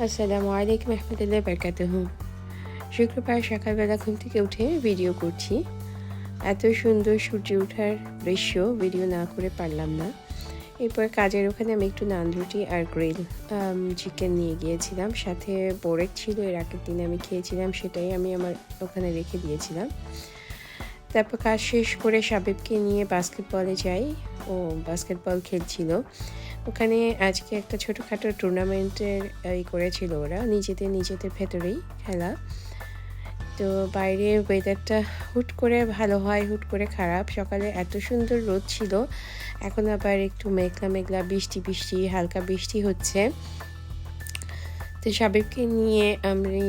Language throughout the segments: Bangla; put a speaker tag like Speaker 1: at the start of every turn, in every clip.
Speaker 1: আসসালামু আলাইকুম রহমতুল্লাহি বারাকাতুহু। শুক্রবার সকালবেলা ঘুম থেকে উঠে ভিডিও করছি। এত সুন্দর সূর্য ওঠার দৃশ্য ভিডিও না করে পারলাম না। এরপর কাজের ওখানে আমি একটু নান রুটি আর গ্রিল চিকেন নিয়ে গিয়েছিলাম। সাথে বোরেক ছিল, এর আগের দিন আমি খেয়েছিলাম, সেটাই আমি আমার ওখানে রেখে দিয়েছিলাম। তারপর কাজ শেষ করে সাবিবকে নিয়ে বাস্কেটবলে যাই। ও বাস্কেটবল খেলছিল। ওখানে আজকে একটা ছোটোখাটো টুর্নামেন্টের করেছিল ওরা, নিজেদের ভেতরেই খেলা। তো বাইরে ওয়েদারটা হুট করে ভালো হয়, হুট করে খারাপ। সকালে এত সুন্দর রোদ ছিল, এখন আবার একটু মেঘলা মেঘলা, বৃষ্টি বৃষ্টি, হালকা বৃষ্টি হচ্ছে। তো সাবিবকে নিয়ে আমি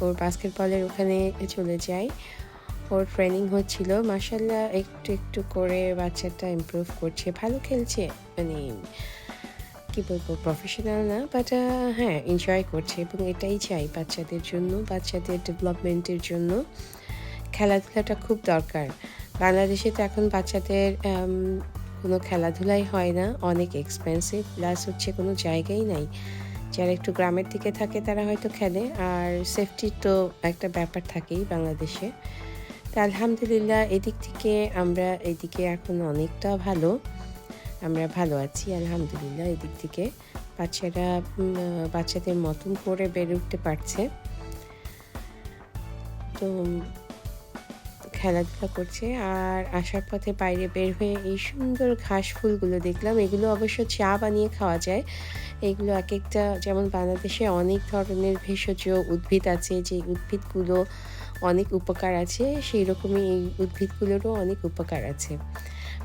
Speaker 1: ওর বাস্কেটবলের ওখানে চলে যাই। ওর ট্রেনিং হচ্ছিল। মাশাআল্লাহ, একটু একটু করে বাচ্চাটা ইমপ্রুভ করছে, ভালো খেলছে। মানে কী বলবো, প্রফেশনাল না, বাট হ্যাঁ, এনজয় করছে। এবং এটাই চাই বাচ্চাদের জন্য, বাচ্চাদের ডেভেলপমেন্টের জন্য খেলাধুলাটা খুব দরকার। বাংলাদেশে তো এখন বাচ্চাদের কোনো খেলাধুলাই হয় না, অনেক এক্সপেন্সিভ, প্লাস হচ্ছে কোনো জায়গাই নাই। যারা একটু গ্রামের দিকে থাকে তারা হয়তো খেলে, আর সেফটির তো একটা ব্যাপার থাকেই বাংলাদেশে। তা আলহামদুলিল্লাহ, এদিক থেকে আমরা এদিকে এখন অনেকটা ভালো, আমরা ভালো আছি আলহামদুলিল্লাহ। এদিক থেকে বাচ্চারা বাচ্চাদের মতন করে বেড়ে উঠতে পারছে। তো খেলাধুলা করছে। আর আসার পথে বাইরে বের হয়ে এই সুন্দর ঘাস ফুলগুলো দেখলাম। এগুলো অবশ্য চা বানিয়ে খাওয়া যায়। এগুলো এক একটা, যেমন বাংলাদেশে অনেক ধরনের ভেষজ উদ্ভিদ আছে, যে উদ্ভিদগুলো অনেক উপকার আছে, সেই রকমই এই উদ্ভিদগুলোরও অনেক উপকার আছে।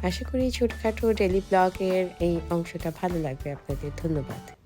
Speaker 1: আশা করি ছোটোখাটো ডেলি ব্লগের এই অংশটা ভালো লাগবে আপনাদের। ধন্যবাদ।